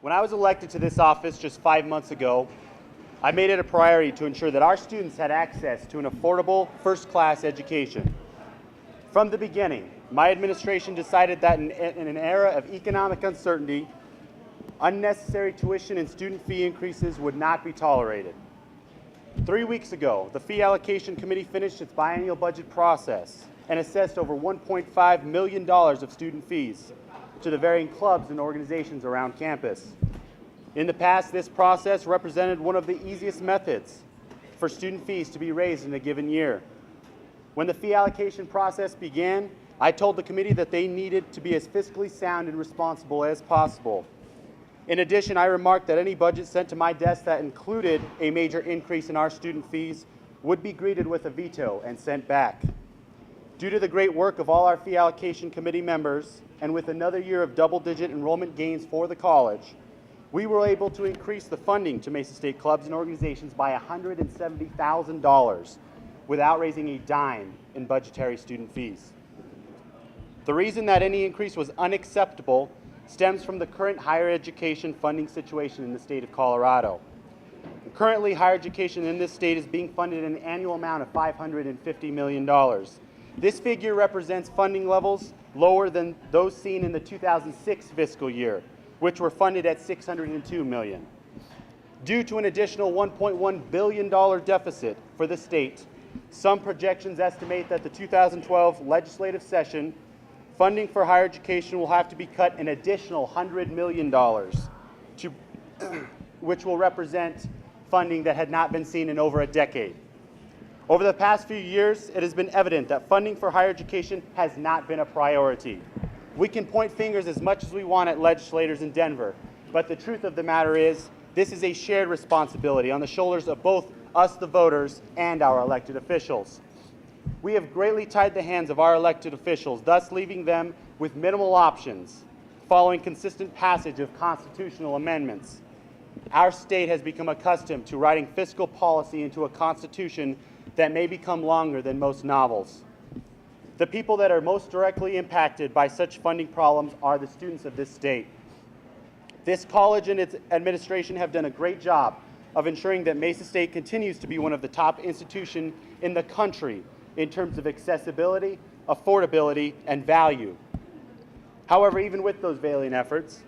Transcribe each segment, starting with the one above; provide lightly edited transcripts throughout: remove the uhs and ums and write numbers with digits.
When I was elected to this office just 5 months ago, I made it a priority to ensure that our students had access to an affordable, first-class education. From the beginning, my administration decided that in an era of economic uncertainty, unnecessary tuition and student fee increases would not be tolerated. 3 weeks ago, the Fee Allocation Committee finished its biennial budget process and assessed over $1.5 million of student fees to the varying clubs and organizations around campus. In the past, this process represented one of the easiest methods for student fees to be raised in a given year. When the fee allocation process began, I told the committee that they needed to be as fiscally sound and responsible as possible. In addition, I remarked that any budget sent to my desk that included a major increase in our student fees would be greeted with a veto and sent back. Due to the great work of all our Fee Allocation Committee members, and with another year of double-digit enrollment gains for the college, we were able to increase the funding to Mesa State clubs and organizations by $170,000 without raising a dime in budgetary student fees. The reason that any increase was unacceptable stems from the current higher education funding situation in the state of Colorado. Currently, higher education in this state is being funded an annual amount of $550 million. This figure represents funding levels lower than those seen in the 2006 fiscal year, which were funded at $602 million. Due to an additional $1.1 billion deficit for the state, some projections estimate that the 2012 legislative session funding for higher education will have to be cut an additional $100 million, which will represent funding that had not been seen in over a decade. Over the past few years, it has been evident that funding for higher education has not been a priority. We can point fingers as much as we want at legislators in Denver, but the truth of the matter is, this is a shared responsibility on the shoulders of both us, the voters, and our elected officials. We have greatly tied the hands of our elected officials, thus leaving them with minimal options, following consistent passage of constitutional amendments. Our state has become accustomed to writing fiscal policy into a constitution that may become longer than most novels. The people that are most directly impacted by such funding problems are the students of this state. This college and its administration have done a great job of ensuring that Mesa State continues to be one of the top institutions in the country in terms of accessibility, affordability, and value. However, even with those valiant efforts,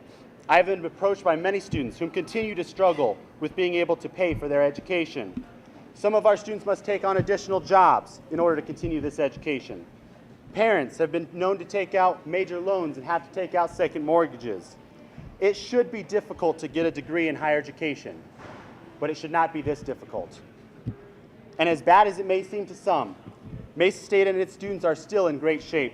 I have been approached by many students who continue to struggle with being able to pay for their education. Some of our students must take on additional jobs in order to continue this education. Parents have been known to take out major loans and have to take out second mortgages. It should be difficult to get a degree in higher education, but it should not be this difficult. And as bad as it may seem to some, Mesa State and its students are still in great shape.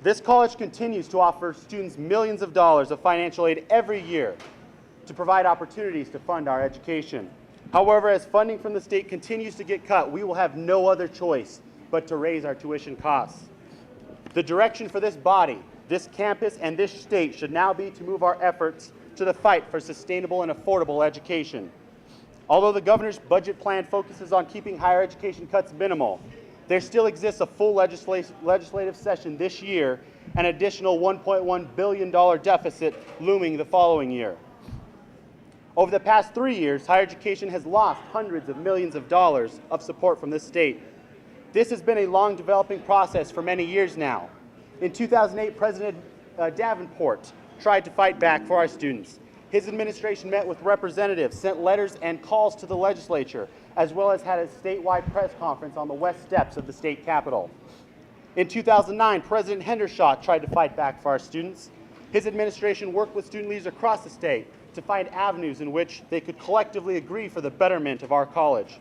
This college continues to offer students millions of dollars of financial aid every year to provide opportunities to fund our education. However, as funding from the state continues to get cut, we will have no other choice but to raise our tuition costs. The direction for this body, this campus, and this state should now be to move our efforts to the fight for sustainable and affordable education. Although the governor's budget plan focuses on keeping higher education cuts minimal, there still exists a full legislative session this year, an additional $1.1 billion deficit looming the following year. Over the past 3 years, higher education has lost hundreds of millions of dollars of support from this state. This has been a long developing process for many years now. In 2008, President Davenport tried to fight back for our students. His administration met with representatives, sent letters and calls to the legislature, as well as had a statewide press conference on the west steps of the state capitol. In 2009, President Hendershot tried to fight back for our students. His administration worked with student leaders across the state to find avenues in which they could collectively agree for the betterment of our college.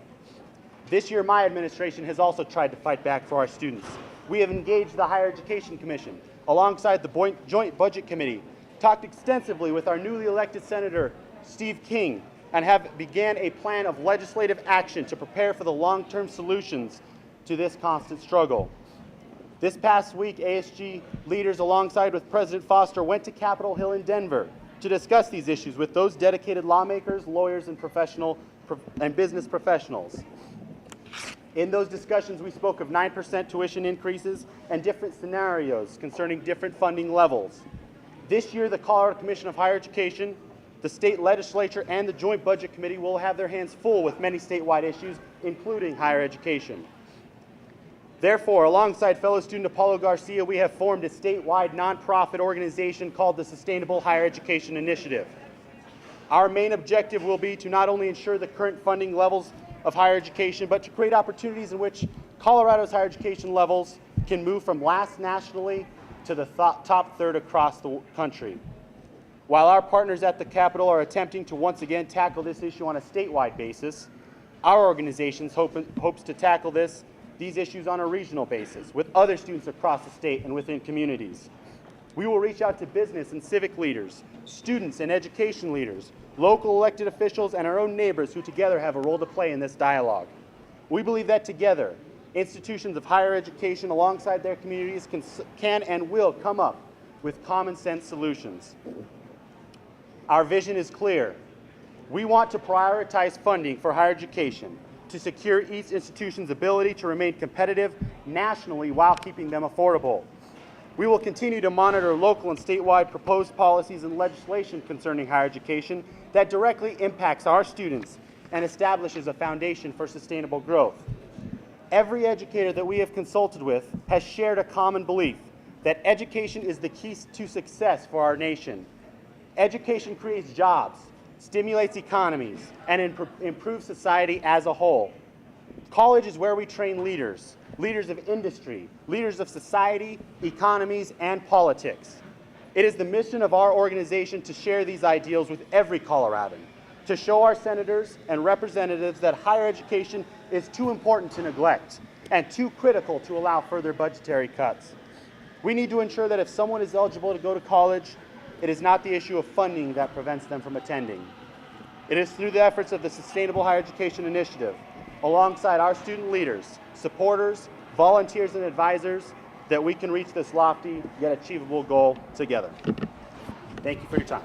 This year, my administration has also tried to fight back for our students. We have engaged the Higher Education Commission alongside the Joint Budget Committee, talked extensively with our newly elected Senator Steve King, and have began a plan of legislative action to prepare for the long-term solutions to this constant struggle. This past week, ASG leaders alongside with President Foster went to Capitol Hill in Denver to discuss these issues with those dedicated lawmakers, lawyers, and business professionals. In those discussions, we spoke of 9% tuition increases and different scenarios concerning different funding levels. This year, the Colorado Commission of Higher Education, the state legislature, and the Joint Budget Committee will have their hands full with many statewide issues, including higher education. Therefore, alongside fellow student Apollo Garcia, we have formed a statewide nonprofit organization called the Sustainable Higher Education Initiative. Our main objective will be to not only ensure the current funding levels of higher education, but to create opportunities in which Colorado's higher education levels can move from last nationally to the top third across the country. While our partners at the Capitol are attempting to once again tackle this issue on a statewide basis, our organization hopes to tackle these issues on a regional basis with other students across the state and within communities. We will reach out to business and civic leaders, students and education leaders, local elected officials, and our own neighbors who together have a role to play in this dialogue. We believe that together, institutions of higher education alongside their communities can and will come up with common sense solutions. Our vision is clear. We want to prioritize funding for higher education to secure each institution's ability to remain competitive nationally while keeping them affordable. We will continue to monitor local and statewide proposed policies and legislation concerning higher education that directly impacts our students and establishes a foundation for sustainable growth. Every educator that we have consulted with has shared a common belief that education is the key to success for our nation. Education creates jobs, stimulates economies, and improves society as a whole. College is where we train leaders, leaders of industry, leaders of society, economies, and politics. It is the mission of our organization to share these ideals with every Coloradan, to show our senators and representatives that higher education is too important to neglect and too critical to allow further budgetary cuts. We need to ensure that if someone is eligible to go to college, it is not the issue of funding that prevents them from attending. It is through the efforts of the Sustainable Higher Education Initiative, alongside our student leaders, supporters, volunteers, and advisors, that we can reach this lofty yet achievable goal together. Thank you for your time.